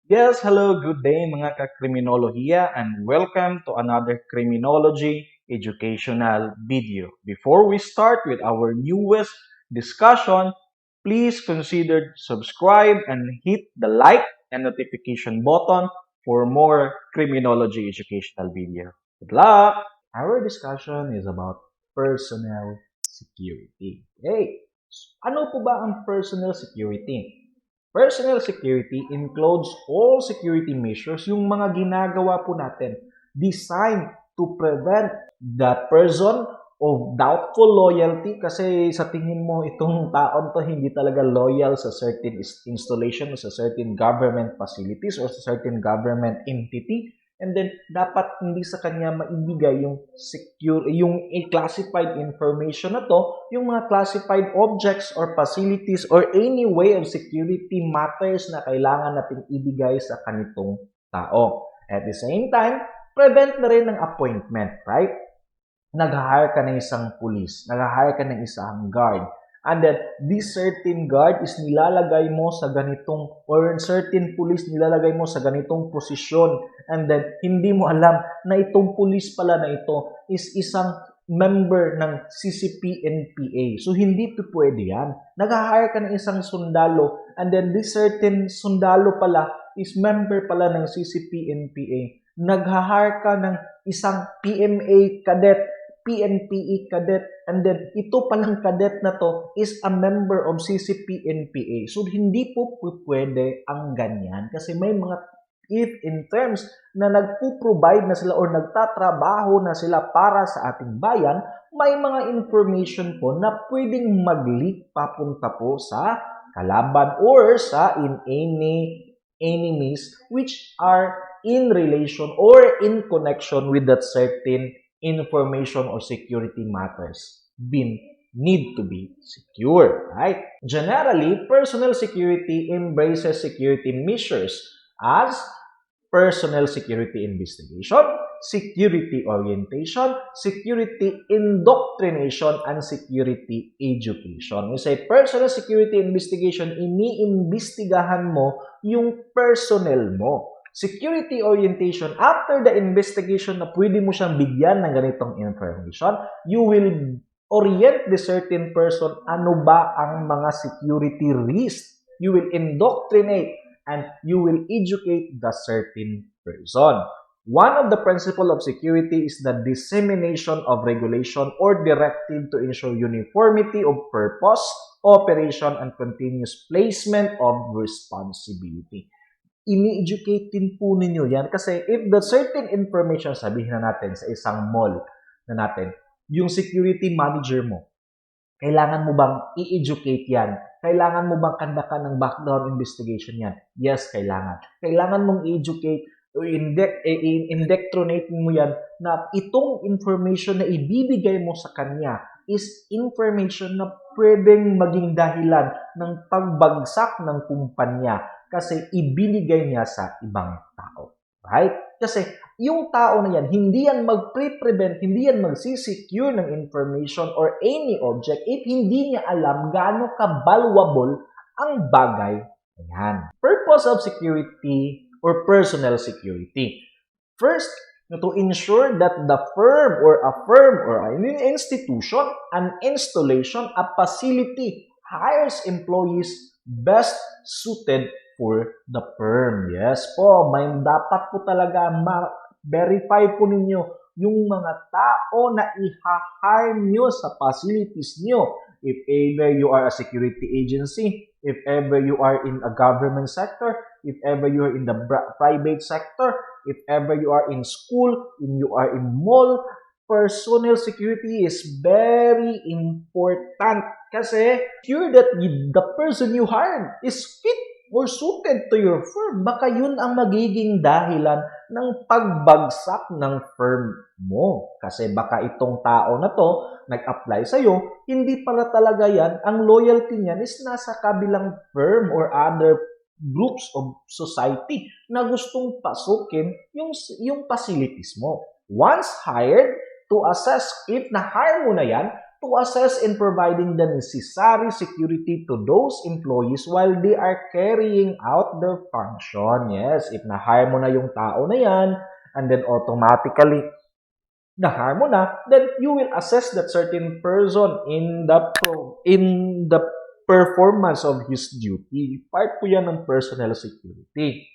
Yes, hello, good day mga ka-kriminolohiya and welcome to another criminology educational video. Before we start with our newest discussion, please consider subscribe and hit the like and notification button for more criminology educational video. Good luck! Our discussion is about personnel security. Hey, ano po ba ang personal security? Personal security includes all security measures, yung mga ginagawa po natin designed to prevent that person of doubtful loyalty kasi sa tingin mo itong taon to hindi talaga loyal sa certain installation o sa certain government facilities or sa certain government entity. And then, dapat hindi sa kanya maibigay yung classified information na to, yung mga classified objects or facilities or any way of security matters na kailangan natin ibigay sa kanitong tao. At the same time, prevent na rin ng appointment, right? Nag-hire ka ng isang police, nag-hire ka ng isang guard, and then this certain guard is nilalagay mo sa ganitong or certain police nilalagay mo sa ganitong posisyon, and then hindi mo alam na itong police pala na ito is isang member ng CCP-NPA. So, hindi po pwede yan. Nag-hire ka ng isang sundalo, and then this certain sundalo pala is member pala ng CCP-NPA. Nag-hire ka ng isang PMA cadet, PNPE cadet, and then ito palang cadet na to is a member of CCP-NPA. So, hindi po pwede ang ganyan kasi may mga if in terms na nagpo-provide na sila or nagtatrabaho na sila para sa ating bayan, may mga information po na pwedeng mag-leak papunta po sa kalaban or sa any enemies which are in relation or in connection with that certain information or security matters need to be secure, right? Generally, personal security embraces security measures as personal security investigation, security orientation, security indoctrination, and security education. We say personal security investigation, iniimbestigahan mo yung personnel mo. Security orientation, after the investigation na pwede mo siyang bigyan ng ganitong information, you will orient the certain person ano ba ang mga security risks. You will indoctrinate and you will educate the certain person. One of the principles of security is the dissemination of regulation or directive to ensure uniformity of purpose, operation, and continuous placement of responsibility. Ini-educate din po ninyo yan kasi if the certain information, sabihin na natin sa isang mall na natin, yung security manager mo, kailangan mo bang i-educate yan? Kailangan mo bang kandakan ng background investigation yan? Yes, kailangan. Kailangan mong i-educate o indoctrinate mo yan na itong information na ibibigay mo sa kanya is information na pwedeng maging dahilan ng pagbagsak ng kumpanya kasi ibinigay niya sa ibang tao. Right? Kasi yung tao na yan, hindi yan mag-prevent, hindi yan magsisecure ng information or any object if hindi niya alam gaano ka-valuable ang bagay na yan. Purpose of security or personal security. First, to ensure that the firm or an institution, an installation, a facility hires employees best suited for the firm. Yes po, may dapat po talaga ma-verify po ninyo yung mga tao na i-hire nyo sa facilities nyo. If ever you are a security agency, if ever you are in a government sector, if ever you are in the private sector, if ever you are in school, if you are in mall, personal security is very important kasi sure that the person you hired is fit or suited to your firm. Baka yun ang magiging dahilan ng pagbagsak ng firm mo. Kasi baka itong tao na to nag-apply sa'yo, hindi pala talaga yan, ang loyalty niyan is nasa kabilang firm or other groups of society na gustong pasukin yung facilities mo. Once hired, to assess if na-hire mo na yan, to assess in providing the necessary security to those employees while they are carrying out their function. Yes, if na-hire mo na yung tao na yan, and then automatically na-hire mo na, then you will assess that certain person in the performance of his duty. Part po yan ng personal security.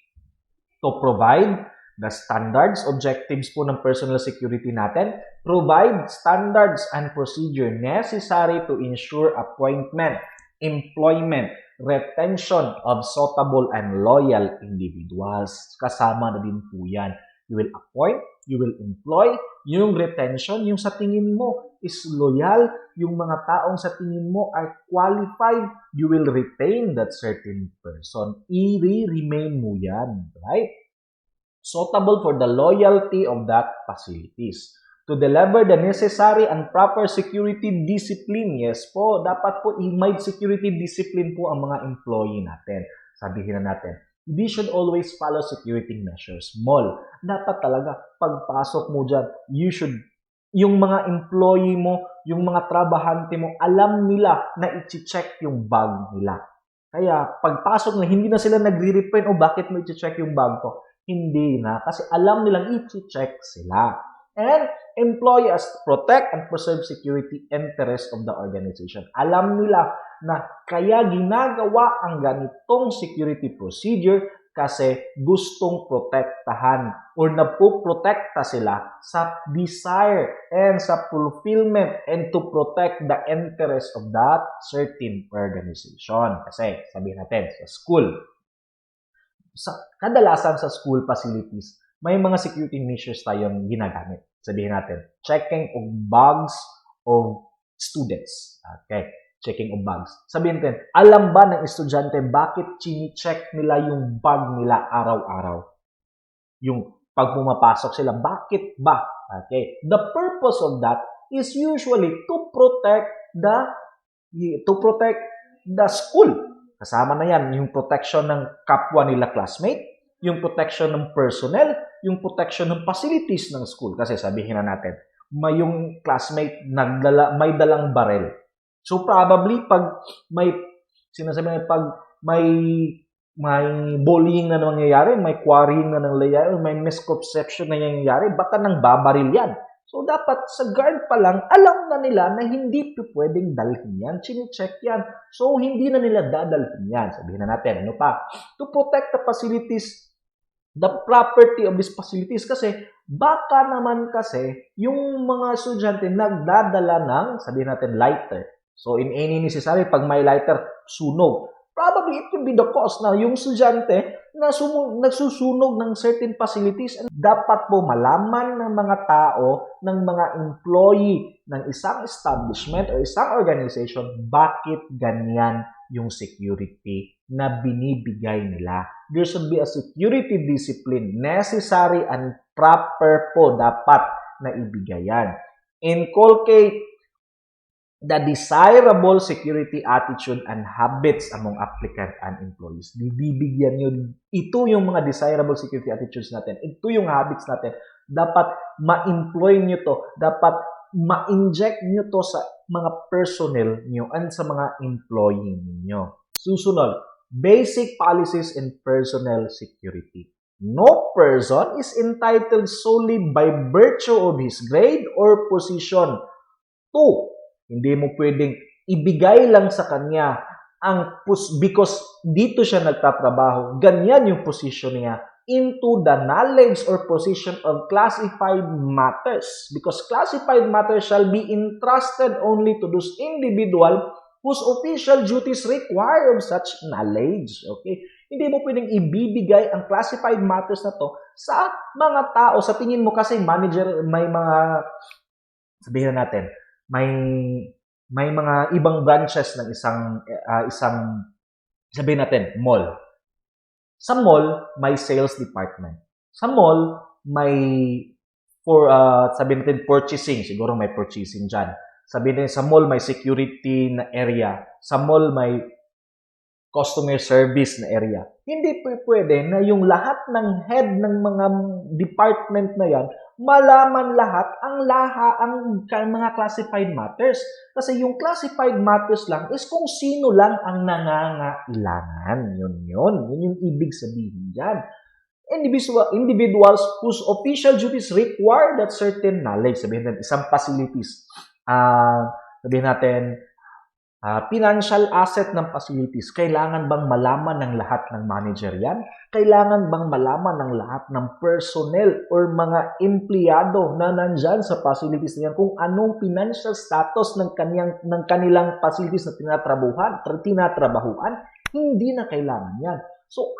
To provide the standards, objectives po ng personal security natin, provide standards and procedure necessary to ensure appointment, employment, retention of suitable and loyal individuals. Kasama na din po yan. You will appoint, you will employ, yung retention, yung sa tingin mo is loyal, yung mga taong sa tingin mo are qualified, you will retain that certain person. I-remain mo yan, right? Suitable for the loyalty of that facilities. To deliver the necessary and proper security discipline, yes po, dapat po i-may security discipline po ang mga employee natin. Sabihin na natin, we should always follow security measures. Mall, dapat talaga pagpasok mo dyan, yung mga employee mo, yung mga trabahante mo, alam nila na i-check yung bag nila. Kaya pagpasok na hindi na sila nagre-refrain, bakit mo i-check yung bag ko? Hindi na, kasi alam nilang i-check sila. And employees protect and preserve security interest of the organization. Alam nila na kaya ginagawa ang ganitong security procedure kasi gustong protektahan or napoprotekta sila sa desire and sa fulfillment and to protect the interest of that certain organization. Kasi sabihin natin, sa school, kadalasan sa school facilities, may mga security measures tayong ginagamit. Sabihin natin, checking of bags of students. Okay, checking of bags. Sabihin natin, alam ba ng estudyante bakit chini-check nila yung bag nila araw-araw? Yung pag pumapasok sila, bakit ba? Okay, the purpose of that is usually to protect the school. Kasama na yan, yung protection ng kapwa nila classmate, yung protection ng personnel, yung protection ng facilities ng school. Kasi sabihin na natin, may yung classmate may dalang barel. So probably pag may bullying na nangyayari, may quarrying na nangyayari, may misconception na nangyayari, baka nang babaril yan. So, dapat sa guard pa lang, alam na nila na hindi pwedeng dalhin yan. Chine-check yan. So, hindi na nila dadalhin yan. Sabihin na natin, ano pa? To protect the facilities, the property of these facilities. Kasi, baka naman kasi, yung mga estudyante nagdadala ng, sabihin natin, lighter. So, in any necessary, pag may lighter, sunog. Probably, it could be the cause na yung estudyante na nagsusunog ng certain facilities. And dapat po malaman ng mga tao, ng mga employee ng isang establishment o isang organization, bakit ganyan yung security na binibigay nila. There should be a security discipline, necessary and proper po dapat na ibigay yan. Inculcate the desirable security attitude and habits among applicant and employees. Bibigyan nyo, ito yung mga desirable security attitudes natin. Ito yung habits natin. Dapat ma-employ nyo to. Dapat ma-inject nyo to sa mga personnel nyo and sa mga employee nyo. Susunod, basic policies in personnel security. No person is entitled solely by virtue of his grade or position to hindi mo pwedeng ibigay lang sa kanya because dito siya nagtatrabaho, ganyan yung position niya into the knowledge or position of classified matters. Because classified matters shall be entrusted only to those individual whose official duties require of such knowledge. Okay? Hindi mo pwedeng ibibigay ang classified matters na to sa mga tao. Sa tingin mo kasi manager, may mga, sabihin natin, may mga ibang branches ng isang sabihin natin mall. Sa mall may sales department. Sa mall may sabihin natin purchasing, siguro may purchasing diyan. Sabihin natin sa mall may security na area. Sa mall may customer service na area. Hindi pwede na yung lahat ng head ng mga department na yan malaman ang mga classified matters. Kasi yung classified matters lang is kung sino lang ang nangangailangan. Yun yung ibig sabihin dyan. Individuals whose official duties require that certain knowledge. Sabihin natin, isang facilities. Sabihin natin, financial asset ng facilities. Kailangan bang malaman ng lahat ng manager yan? Kailangan bang malaman ng lahat ng personnel or mga empleyado na nandyan sa facilities na yan kung anong financial status ng kanilang facilities na tinatrabahuan? Hindi na kailangan yan. So,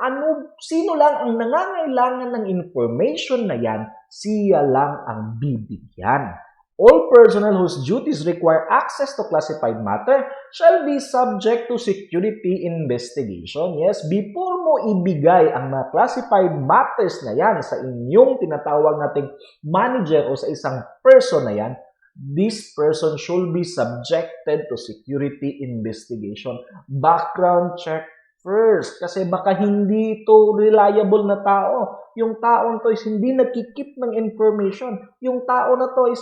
sino lang ang nangangailangan ng information na yan, siya lang ang bibigyan. All personnel whose duties require access to classified matter shall be subject to security investigation. Yes, before mo ibigay ang mga classified matters na yan sa inyong tinatawag nating manager o sa isang person na yan, this person should be subjected to security investigation. Background check first. Kasi baka hindi ito reliable na tao. Yung taon to is hindi nagkikip ng information. Yung tao na to is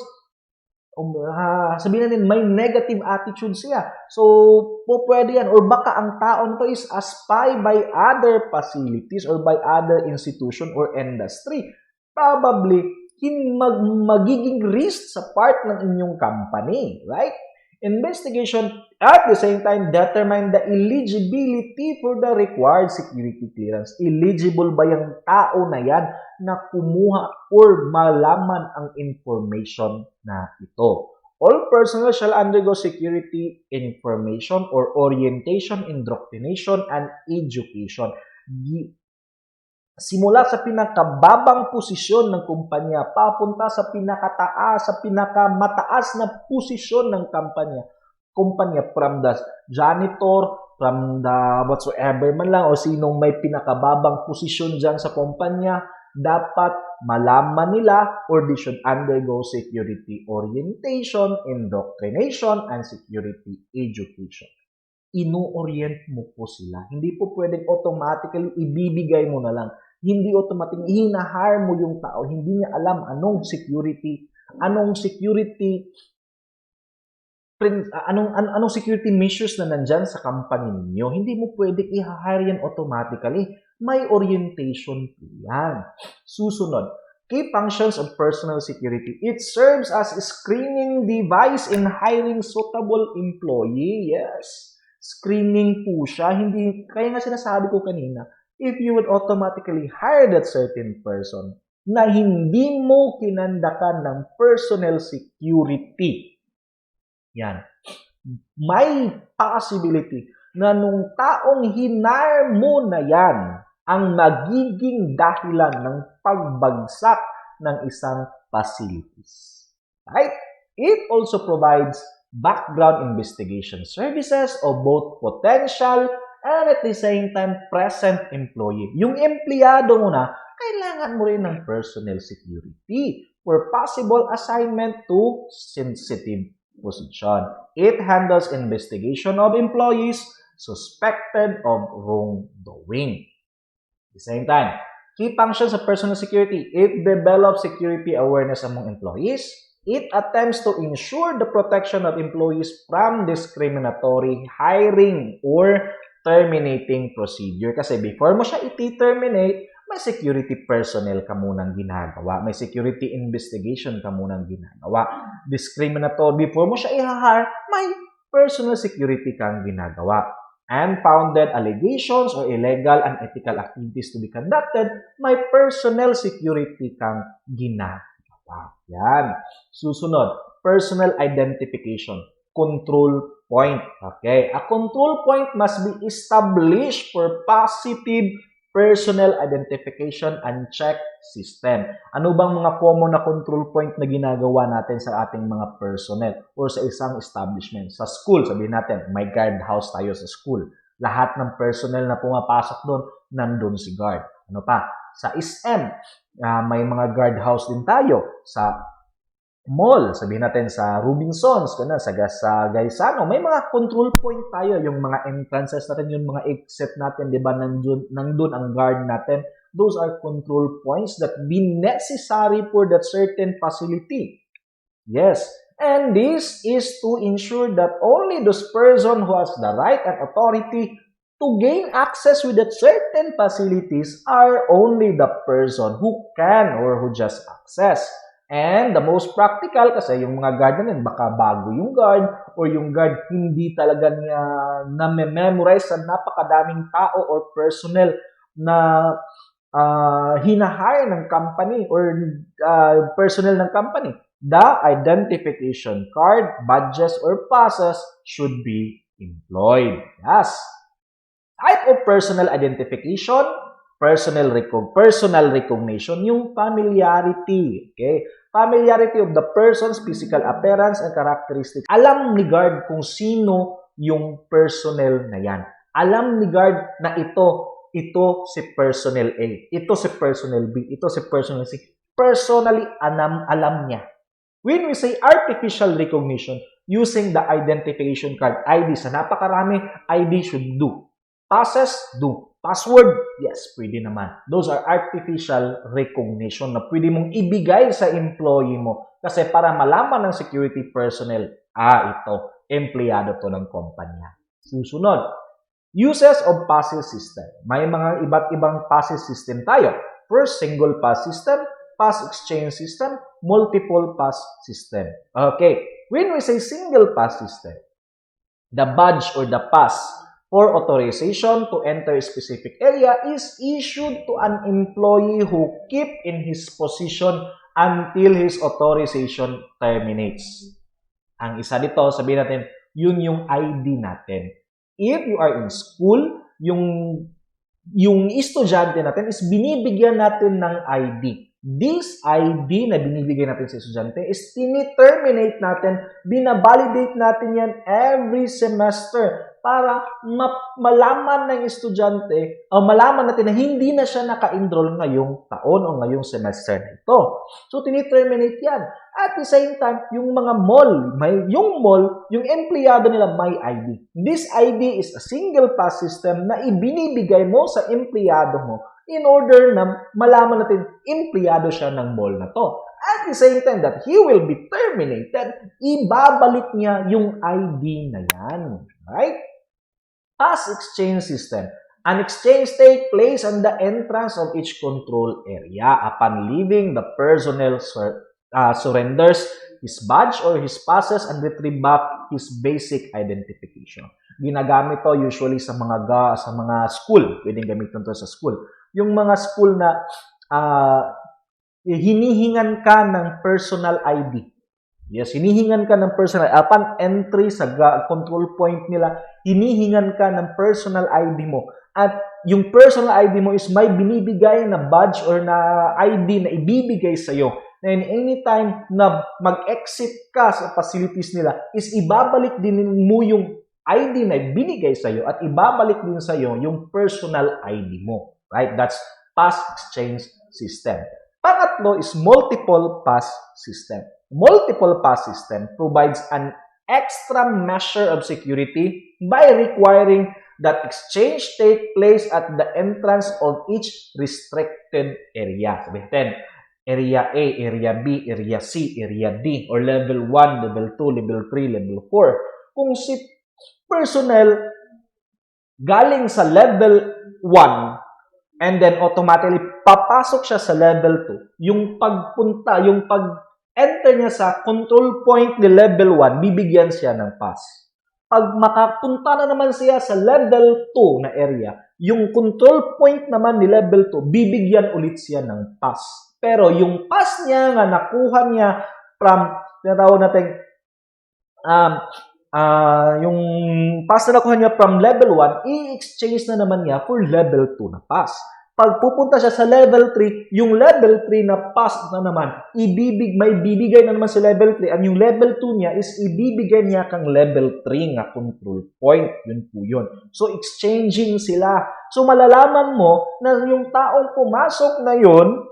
sabihin natin, may negative attitude siya. So, pwede yan. Or baka ang tao na to is a spy by other facilities or by other institution or industry. Probably, magiging risk sa part ng inyong company. Right? Investigation at the same time determine the eligibility for the required security clearance. Eligible ba yung tao na yan na kumuha or malaman ang information na ito? All personnel shall undergo security information or orientation, indoctrination, and education. Simula sa pinakababang posisyon ng kumpanya, papunta sa pinakataas, sa pinakamataas na posisyon ng kumpanya, from the janitor, from the whatsoever man lang, o sinong may pinakababang posisyon dyan sa kumpanya, dapat malaman nila or they should undergo security orientation, indoctrination, and security education. Ino-orient mo po sila. Hindi po pwedeng automatically ibibigay mo na lang. Hindi automatic, hinahire mo yung tao, hindi niya alam anong security measures na nandyan sa company ninyo. Hindi mo pwedeng i-hire yan automatically. May orientation po yan. Susunod, key functions of personal security. It serves as a screening device in hiring suitable employee. Yes. Screening po siya. Kaya nga sinasabi ko kanina, if you would automatically hire that certain person na hindi mo kinandakan ng personal security, yan, may possibility na nung taong hinire mo na yan ang magiging dahilan ng pagbagsak ng isang facilities. Right? It also provides background investigation services of both potential and at the same time, present employee. Yung empleyado mo na, kailangan mo rin ng personal security for possible assignment to sensitive position. It handles investigation of employees suspected of wrongdoing. At the same time, key functions of personal security. It develops security awareness among employees. It attempts to ensure the protection of employees from discriminatory hiring or terminating procedure. Kasi before mo siya i-terminate, may security personnel ka munang ginagawa. May security investigation ka munang ginagawa. Discriminatory, before mo siya i-hire, may personal security kang ginagawa. Unfounded allegations or illegal and unethical activities to be conducted, may personal security kang ginagawa. Yan. Susunod, personal identification. Control point. Okay. A control point must be established for positive personal identification and check system. Ano bang mga common na control point na ginagawa natin sa ating mga personnel or sa isang establishment? Sa school, sabihin natin, may guard house tayo sa school. Lahat ng personnel na pumapasok doon, nandun si guard. Ano pa? Sa SM, may mga guard house din tayo. Sa mall, sabihin natin sa Robinsons, sa Gaisano, may mga control point tayo, yung mga entrances natin, yung mga exit natin, di ba, nandun ang guard natin those are control points that be necessary for that certain facility. Yes, and this is to ensure that only those person who has the right and authority to gain access with that certain facilities are only the person who can or who just access. And the most practical kasi yung mga guard na yun, baka bago yung guard or yung guard hindi talaga niya na-memorize sa napakadaming tao or personnel na hinahire ng company or personnel ng company. The identification card, badges, or passes should be employed. Yes. Type of personal identification, personal recognition, yung familiarity. Okay? Familiarity of the person's physical appearance and characteristics. Alam ni guard kung sino yung personnel na yan. Alam ni guard na ito si personnel A, ito si personnel B, ito si personnel C. Personally, alam niya. When we say artificial recognition, using the identification card, ID, sa napakarami, ID should do. Passes, do. Password, yes, pwede naman. Those are artificial recognition na pwede mong ibigay sa employee mo. Kasi para malaman ng security personnel, ito, empleyado to ng kumpanya. Susunod, uses of passes system. May mga iba't ibang passes system tayo. First, single pass system, pass exchange system, multiple pass system. Okay, when we say single pass system, the badge or the pass for authorization to enter a specific area is issued to an employee who keep in his position until his authorization terminates. Ang isa dito, sabihin natin, yun yung ID natin. If you are in school, yung estudyante natin is binibigyan natin ng ID. This ID na binibigay natin sa estudyante is tini-terminate natin, binabalidate natin yan every semester para malaman ng estudyante o malaman natin na hindi na siya naka-enroll ngayong taon o ngayong semester na ito. So, tini-terminate yan. At the same time, yung mga mall, yung empleyado nila may ID. This ID is a single pass system na ibinibigay mo sa empleyado mo in order na malaman natin empleyado siya ng mall na to. At the same time that he will be terminated, ibabalik niya yung ID na yan. Right? Pass exchange system. An exchange takes place on the entrance of each control area. Upon leaving, the personnel surrenders his badge or his passes and retrieve back his basic identification. Ginagamit to usually sa mga school. Pwedeng gamitin to sa school. Yung mga school na hinihingan ka ng personal ID. Yes, hinihingan ka ng personal. Upon entry sa control point nila, hinihingan ka ng personal ID mo. At yung personal ID mo is may binibigay na badge or na ID na ibibigay sa'yo. And anytime na mag-exit ka sa facilities nila, is ibabalik din mo yung ID na binigay sa'yo at ibabalik din sa'yo yung personal ID mo. Right? That's pass exchange system. Pangatlo is multiple pass system. Multiple pass system provides an extra measure of security by requiring that exchange take place at the entrance of each restricted area. Sabihin, area A, area B, area C, area D, or level 1, level 2, level 3, level 4. Kung si personnel galing sa level 1, and then automatically papasok siya sa level 2, yung pag-enter niya sa control point ni level 1, bibigyan siya ng pass. Pag makapunta na naman siya sa level 2 na area, yung control point naman ni level 2, bibigyan ulit siya ng pass. Pero yung pass niya nga nakuha niya from, tinatawag natin, yung pass na nakuha niya from level 1, i-exchange na naman niya for level 2 na pass. Pag pupunta siya sa level 3, yung level 3 na pass na naman, may bibigay na naman sa level 3, at yung level 2 niya is ibibigay niya kang level 3 nga control point. Yun po yun. So, exchanging sila. So, malalaman mo na yung taong pumasok na yun,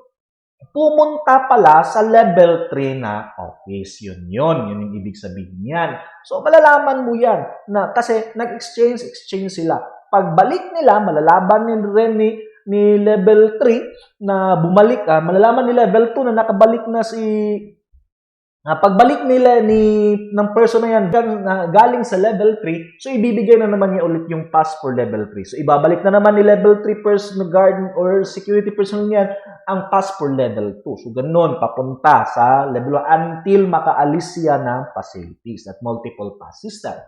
pumunta pala sa level 3 na office. Yun yung ibig sabihin yan. So, malalaman mo yan na kasi exchange sila. Pagbalik nila, malalaman rin ni level 3 na bumalik, malalaman ni level 2 na nakabalik na si pagbalik nila ng person na yan galing sa level 3, so ibibigay na naman niya ulit yung pass for level 3. So ibabalik na naman ni level 3 person guard or security person niyan ang pass for level 2. So ganun, papunta sa level 1 until makaalis siya ng facilities at multiple pass system.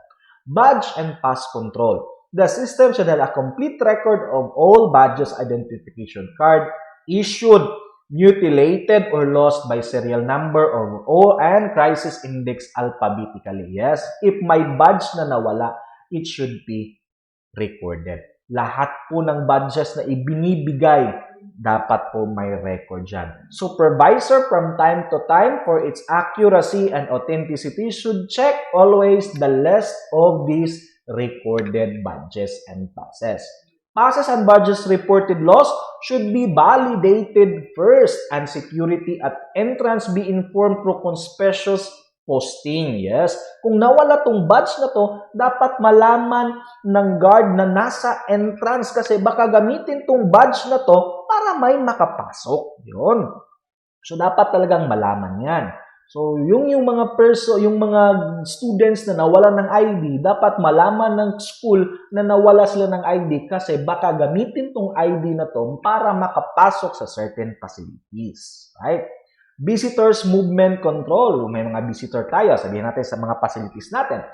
Badge and pass control. The system should have a complete record of all badges identification card issued, mutilated or lost by serial number of O and crisis index alphabetically. Yes, if may badge na nawala, it should be recorded. Lahat po ng badges na ibinibigay, dapat po may record dyan. Supervisor from time to time for its accuracy and authenticity should check always the list of these recorded badges and passes. Passes and badges reported lost should be validated first and security at entrance be informed through conspicuous posting. Yes, kung nawala tong badge na to, dapat malaman ng guard na nasa entrance kasi baka gamitin tong badge na to para may makapasok. Yun. So dapat talagang malaman yan. So, yung mga students na nawalan ng ID, dapat malaman ng school na nawala sila ng ID kasi baka gamitin tong ID na to para makapasok sa certain facilities. Right? Visitors movement control. May mga visitor tayo. Sabihin natin sa mga facilities natin.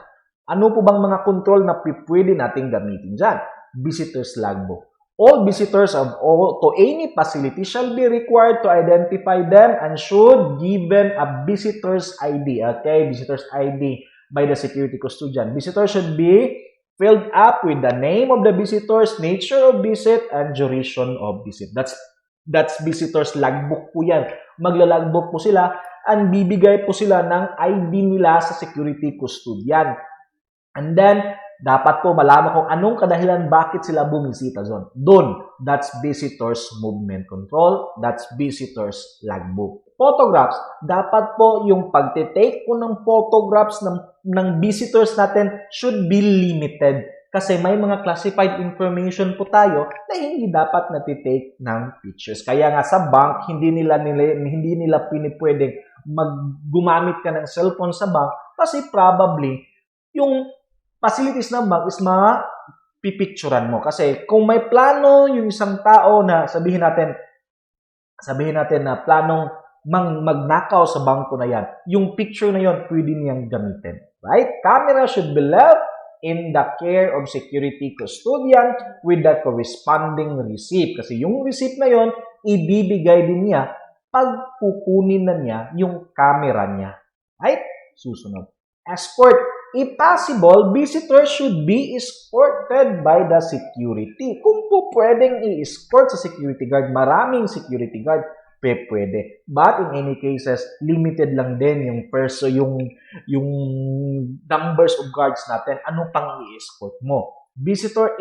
Ano po bang mga control na pwede natin gamitin dyan? Visitors logbook. All visitors to any facility shall be required to identify them and should given a visitor's ID. Okay, visitor's ID by the security custodian. Visitors should be filled up with the name of the visitors, nature of visit, and duration of visit. That's visitors logbook po yan. Magla-logbook po sila and bibigay po sila ng ID nila sa security custodian. And then, dapat po malaman kung anong kadahilan bakit sila bumisita doon. That's visitors movement control. That's visitors logbook. Photographs. Dapat po yung pagtitake po ng photographs ng visitors natin should be limited. Kasi may mga classified information po tayo na hindi dapat natitake ng pictures. Kaya nga sa bank, hindi nila pinipwedeng gumamit ka ng cellphone sa bank kasi probably yung facilities ng bank is pipicturan mo. Kasi kung may plano yung isang tao na sabihin natin na planong magnakaw sa bangko na yan, yung picture na yon pwede niyang gamitin. Right? Camera should be left in the care of security custodian with the corresponding receipt. Kasi yung receipt na yon ibibigay din niya pag kukunin na niya yung camera niya. Right? Susunod. Escort. If possible, visitors should be escorted by the security. Kung po pwedeng i-escort sa security guard, maraming security guard, pwede. But in any cases, limited lang din yung numbers of guards natin. Ano pang i-escort mo? Visitor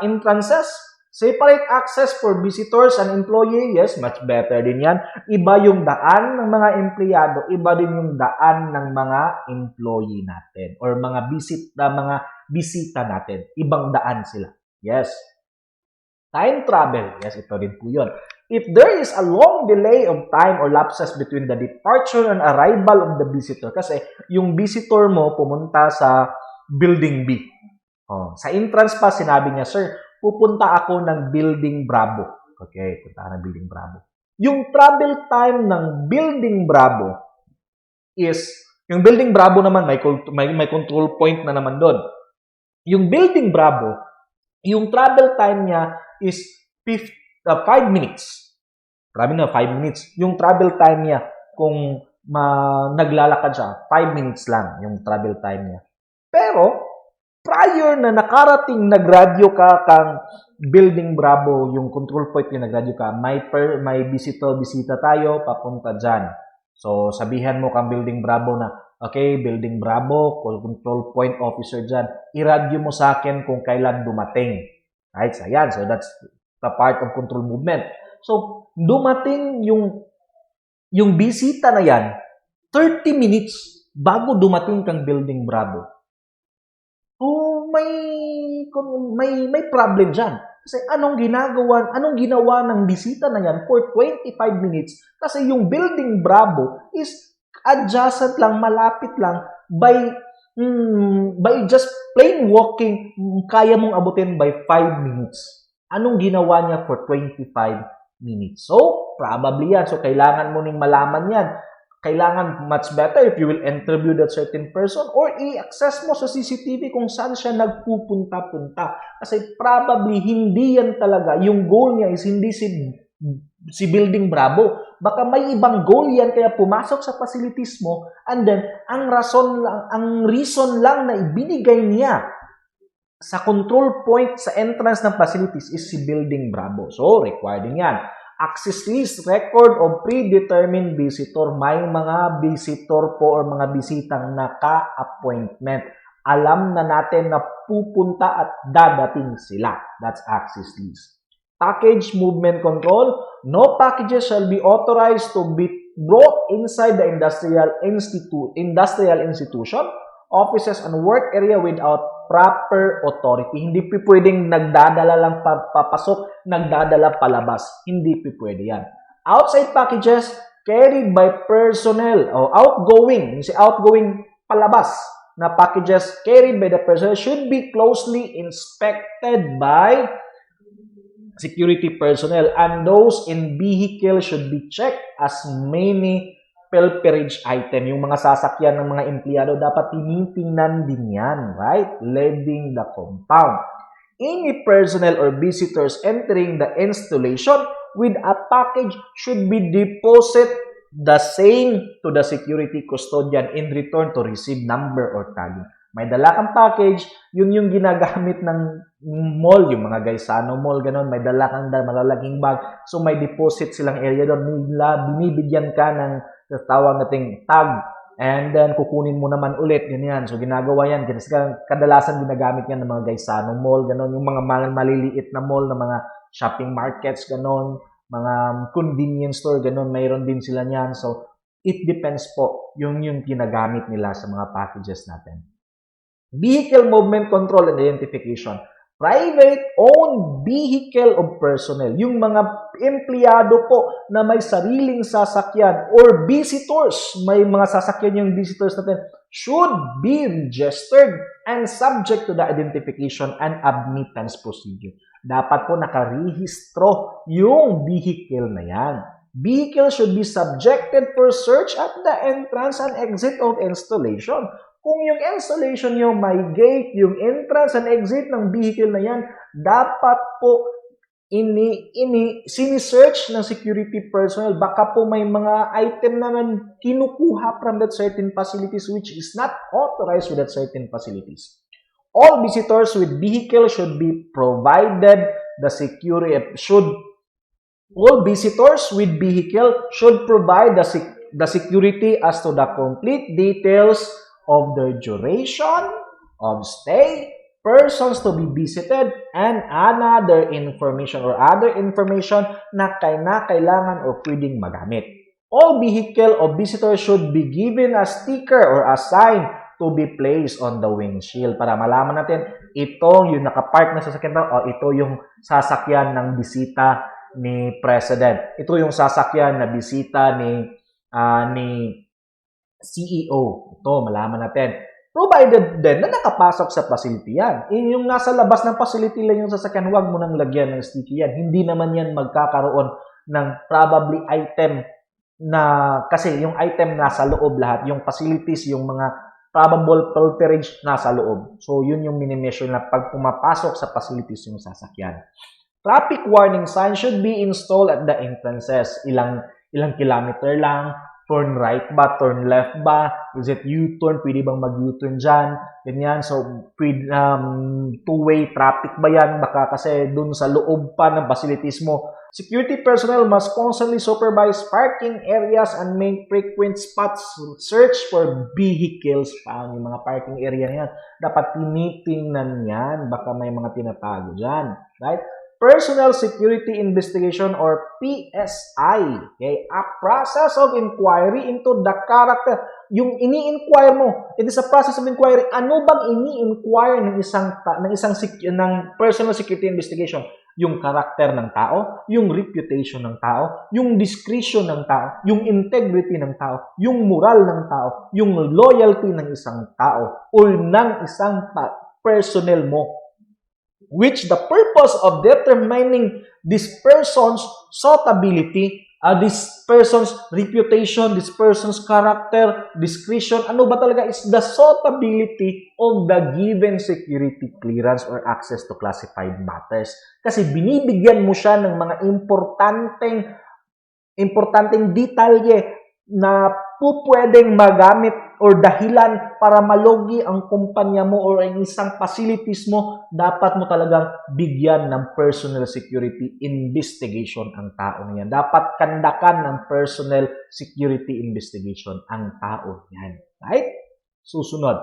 entrances. Separate access for visitors and employee. Yes, much better din yan. Iba yung daan ng mga empleyado, iba din yung daan ng mga employee natin or mga bisita natin. Ibang daan sila. Yes. Time travel. Yes, ito din po yun. If there is a long delay of time or lapses between the departure and arrival of the visitor, kasi yung visitor mo pumunta sa building B. Sa entrance pa, sinabi niya, sir, pupunta ako ng Building Bravo. Okay, punta ng Building Bravo. Yung travel time ng Building Bravo is, yung Building Bravo naman, may control point na naman doon. Yung Building Bravo, yung travel time niya is 5 minutes. Grabe na, 5 minutes. Yung travel time niya, kung naglalakad siya, 5 minutes lang yung travel time niya. Pero, prior na nakarating, nagradyo ka kang Building Bravo, yung control point yung nagradyo ka, may bisita tayo, papunta dyan. So, sabihan mo kang Building Bravo na, okay, Building Bravo, control point officer dyan, iradyo mo sa akin kung kailan dumating. Right? So, ayan. So, that's the part of control movement. So, dumating yung bisita na yan, 30 minutes bago dumating kang Building Bravo. Oh, may problem dyan. Kasi anong ginawa ng bisita na yan for 25 minutes? Kasi yung Building Bravo is adjacent lang, malapit lang, by just plain walking, kaya mong abutin by 5 minutes. Anong ginawa niya for 25 minutes? So, probably yan. So, kailangan mo ning malaman yan. Kailangan much better if you will interview that certain person or i-access mo sa CCTV kung saan siya nagpupunta-punta. Kasi probably hindi yan talaga. Yung goal niya is hindi si Building Bravo. Baka may ibang goal yan kaya pumasok sa facilities mo and then ang reason lang na ibinigay niya sa control point sa entrance ng facilities is si Building Bravo. So, required din yan. Access list, record of predetermined visitor. May mga visitor po or mga bisitang naka-appointment. Alam na natin na pupunta at dadating sila. That's access list. Package movement control. No packages shall be authorized to be brought inside the industrial institution, offices, and work area without proper authority. Hindi pwedeng nagdadala lang papasok, nagdadala palabas. Hindi pwede yan. Outside packages carried by personnel o outgoing palabas na packages carried by the personnel should be closely inspected by security personnel, and those in vehicle should be checked as many pilferage item. Yung mga sasakyan ng mga empleyado, dapat tinitingnan din yan, right? Leaving the compound. Any personnel or visitors entering the installation with a package should be deposited the same to the security custodian in return to receive number or tagging. May dala kang package, yun yung ginagamit ng mall, yung mga Gaisano Mall, ganun. May dala kang malalaking bag, so may deposit silang area doon. Binibigyan ka ng tawag nating tag, and then kukunin mo naman ulit, ganyan. So ginagawa yan, kadalasan ginagamit yan ng mga Gaisano Mall, ganun. Yung mga maliliit na mall, na mga shopping markets, ganun. Mga convenience store, ganun. Mayroon din sila niyan. So it depends po yung ginagamit nila sa mga packages natin. Vehicle movement control and identification. Private-owned vehicle of personnel. Yung mga empleyado po na may sariling sasakyan or visitors, may mga sasakyan yung visitors natin, should be registered and subject to the identification and admittance procedure. Dapat po nakarehistro yung vehicle na yan. Vehicle should be subjected for search at the entrance and exit of installation. Kung yung installation nyo may gate, yung entrance and exit ng vehicle na yan, dapat po sini-search ng security personnel. Baka po may mga item na kinukuha from that certain facilities which is not authorized with that certain facilities. All visitors with vehicle should be provided all visitors with vehicle should provide the security as to the complete details of their duration of stay, persons to be visited, and other information na kailangan o pwedeng magamit. All vehicle of visitors should be given a sticker or a sign to be placed on the windshield para malaman natin itong yung nakapark na sasakyan o ito yung sasakyan ng bisita ni President. Ito yung sasakyan na bisita ni CEO. Ito, malaman natin. Provided din na nakapasok sa facility yan. Yung nasa labas ng facility lang yung sasakyan, huwag mo nang lagyan ng sticky yan. Hindi naman yan magkakaroon ng probably item na, kasi yung item nasa loob lahat. Yung facilities, yung mga probable pilferage nasa loob. So, yun yung minimeasure na pag pumapasok sa facilities yung sasakyan. Traffic warning sign should be installed at the entrances. Ilang kilometer lang, turn right ba, turn left ba, is it U-turn, pwede bang mag-U-turn dyan, ganyan. So, two-way traffic ba yan? Baka kasi dun sa loob pa ng facilities mo. Security personnel must constantly supervise parking areas and make frequent spots search for vehicles. Paano yung mga parking area yan? Dapat tinitingnan yan. Baka may mga tinatago dyan. Right? Personal Security Investigation or PSI. Okay? A process of inquiry into the character. Yung ini-inquire mo, it is a process of inquiry. Ano bang ini-inquire ng personal security investigation? yung karakter ng tao, yung reputation ng tao, yung discretion ng tao, yung integrity ng tao, yung moral ng tao, yung loyalty ng isang tao o ng isang personnel mo, which the purpose of determining this person's suitability, this person's reputation, this person's character, discretion, ano ba talaga is the suitability of the given security clearance or access to classified matters. Kasi binibigyan mo siya ng mga importanteng detalye na pwedeng magamit or dahilan para malugi ang kumpanya mo or ang isang facilities mo, dapat mo talagang bigyan ng personal security investigation ang tao niyan. Dapat kandakan ng personal security investigation ang tao niyan. Right? Susunod.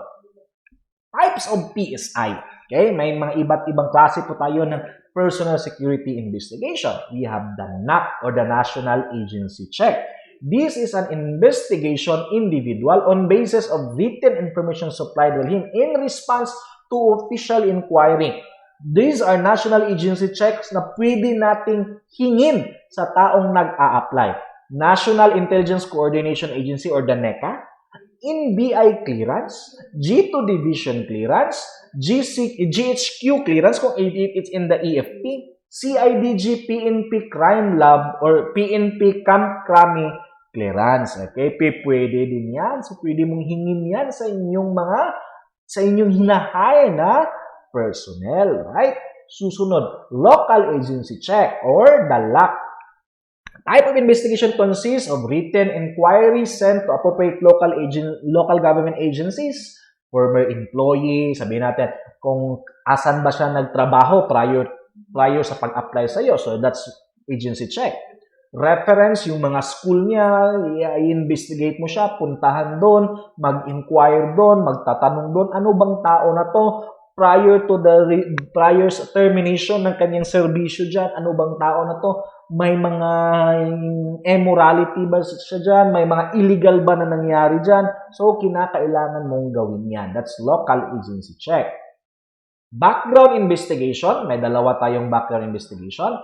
Types of PSI. Okay? May mga iba't ibang klase po tayo ng personal security investigation. We have the NAC or the National Agency Check. This is an investigation individual on basis of written information supplied by him in response to official inquiry. These are national agency checks na pwede nating hingin sa taong nag-a-apply. National Intelligence Coordination Agency or the NECA, NBI clearance, G2 Division clearance, GHQ clearance kung it's in the EFP, CIDG PNP Crime Lab or PNP Camp Crami clearance. Okay? Pwede din yan. So, pwede mong hingin yan sa inyong hinahay na personnel. Right? Susunod, local agency check or the LAC. Type of investigation consists of written inquiries sent to appropriate local government agencies, former employee, sabihin natin, kung asan ba siya nagtrabaho prior sa pag-apply sa iyo. So, that's agency check. Reference, yung mga school niya, i-investigate mo siya, puntahan doon, mag-inquire doon, magtatanong doon, ano bang tao na to prior sa termination ng kanyang serbisyo dyan, ano bang tao na to, may mga immorality ba siya dyan, may mga illegal ba na nangyari dyan, so kinakailangan mong gawin yan. That's local agency check. Background investigation, may dalawa tayong background investigation.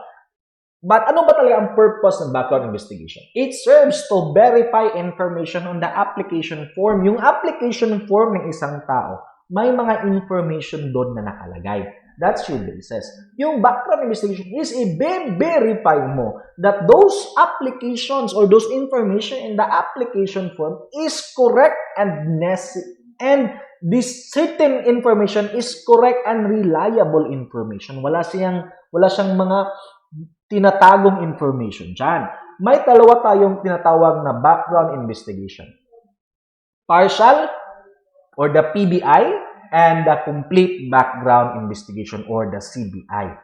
But ano ba talaga ang purpose ng background investigation? It serves to verify information on the application form. Yung application form ng isang tao, may mga information doon na nakalagay. That's your basis. Yung background investigation is i-verify mo that those applications or those information in the application form is correct and necessary. And this certain information is correct and reliable information. Wala siyang mga tinatagong information dyan. May dalawa tayong tinatawag na background investigation. Partial or the PBI and the complete background investigation or the CBI.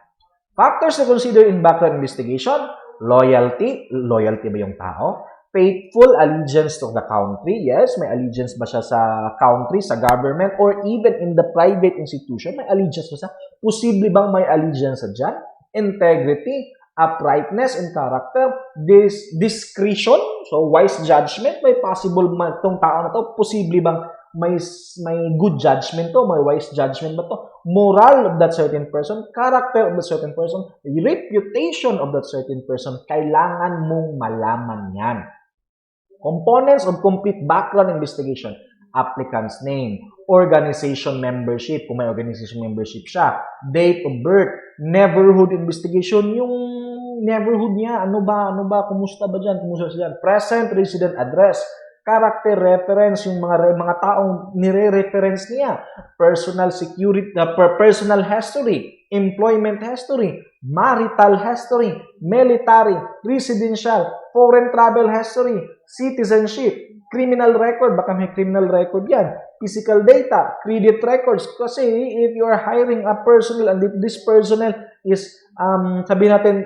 Factors to consider in background investigation, loyalty ba yung tao? Faithful allegiance to the country, yes, may allegiance ba siya sa country, sa government, or even in the private institution, may allegiance ba siya? Posible bang may allegiance sa dyan? Integrity, uprightness and character, discretion, so wise judgment, may possible itong tao na to, posible bang may good judgment to, may wise judgment ba to, moral of that certain person, character of that certain person, reputation of that certain person, kailangan mong malaman yan. Components of complete background investigation, applicant's name, organization membership, kung may organization membership siya, date of birth, neighborhood investigation, yung neighborhood niya, ano ba, kumusta ba dyan, present resident address, character reference, yung mga taong nire-reference niya, personal security, personal history, employment history, marital history, military, residential, foreign travel history, citizenship, criminal record, baka may criminal record yan, physical data, credit records, kasi if you are hiring a personnel and this personnel is, sabihin natin,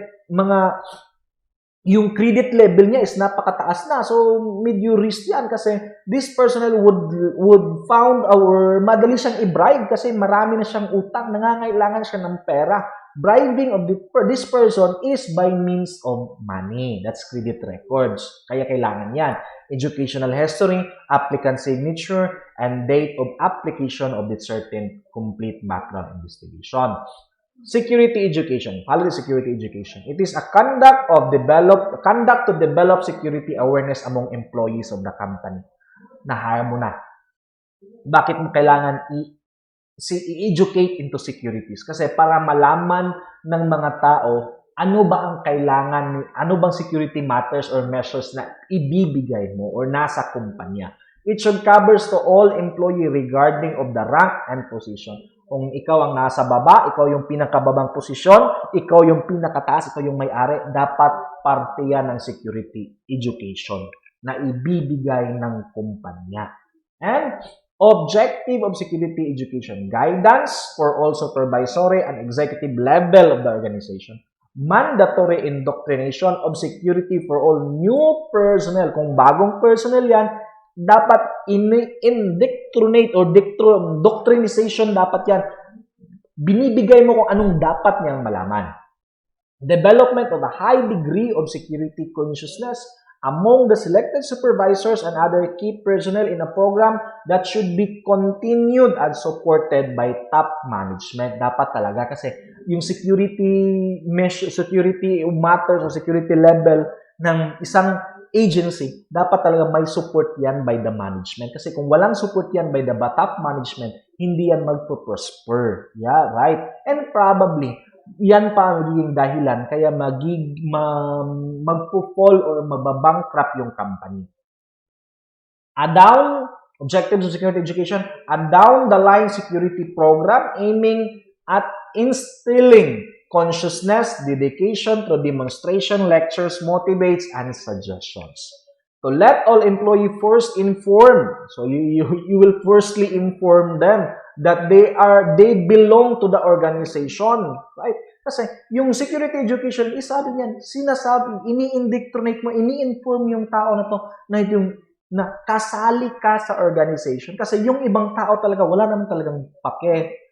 yung credit level niya is napakataas na. So, medyo risk yan kasi this personnel would found or madali siyang i-bribe kasi marami na siyang utang, nangangailangan siya ng pera. Bribing of this person is by means of money. That's credit records. Kaya kailangan yan. Educational history, applicant signature, and date of application of the certain complete background investigation. Security education. Follow the security education. It is a conduct to develop security awareness among employees of the company. Na-hire mo na. Bakit mo kailangan i-educate into securities? Kasi para malaman ng mga tao ano ba ang kailangan, ano bang security matters or measures na ibibigay mo or nasa kumpanya. It should covers to all employee regarding of the rank and position. Kung ikaw ang nasa baba, ikaw yung pinakababang posisyon, ikaw yung pinakataas, ikaw yung may-ari, dapat parte yan ng security education na ibibigay ng kumpanya. And objective of security education, guidance for all supervisory and executive level of the organization. Mandatory indoctrination of security for all new personnel. Kung bagong personnel yan, dapat indoctrinate or doctrinization dapat yan. Binibigay mo kung anong dapat niyang malaman. Development of a high degree of security consciousness among the selected supervisors and other key personnel in a program that should be continued and supported by top management. Dapat talaga kasi yung security matters o security level ng isang agency, dapat talaga may support yan by the management. Kasi kung walang support yan by the top management, hindi yan magpo-prosper. Yeah, right? And probably, yan pa ang magiging dahilan kaya magpo-fall or mababankrupt yung company. Objectives of security education, a down-the-line security program aiming at instilling consciousness, dedication through demonstration, lectures, motivates, and suggestions. So let all employee first inform. So you will firstly inform them that they belong to the organization, right? Kasi yung security education, sabi niyan, sinasabi, ini-indoctrinate mo, ini-inform yung tao na to na kasali ka sa organization. Kasi yung ibang tao talaga, wala naman talagang pake.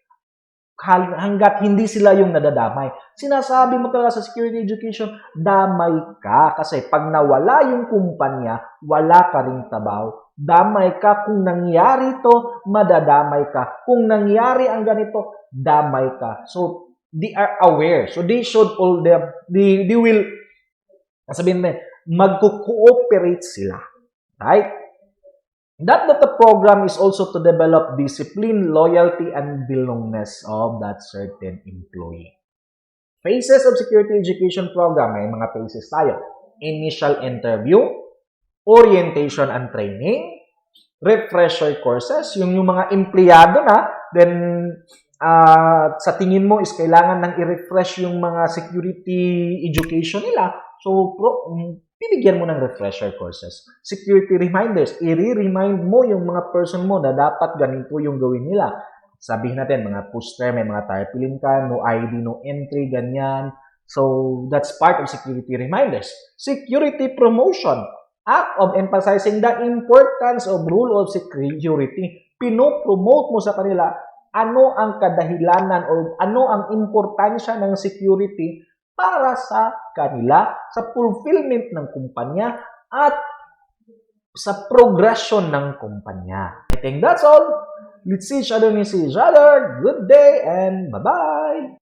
Hanggat hindi sila yung nadadamay. Sinasabi mo talaga sa security education, damay ka. Kasi pag nawala yung kumpanya, wala ka ring trabaho. Damay ka. Kung nangyari to, madadamay ka. Kung nangyari ang ganito, damay ka. So, they are aware. So, they will, sabihin mo, magko-cooperate sila. Right? That the program is also to develop discipline, loyalty, and belongingness of that certain employee. Phases of security education program, may mga phases tayo. Initial interview, orientation and training, refresher courses, yung mga empleyado na, then sa tingin mo is kailangan nang i-refresh yung mga security education nila. So, bibigyan mo ng refresher courses. Security reminders, i-remind mo yung mga person mo na dapat ganito yung gawin nila. Sabihin natin, mga poster, may mga tarpaulin ka, no ID, no entry, ganyan. So, that's part of security reminders. Security promotion, act of emphasizing the importance of rule of security. Pinopromote mo sa kanila ano ang kadahilanan o ano ang importansya ng security para sa kanila, sa fulfillment ng kumpanya, at sa progression ng kumpanya. I think that's all. Let's see each other. Good day and bye-bye!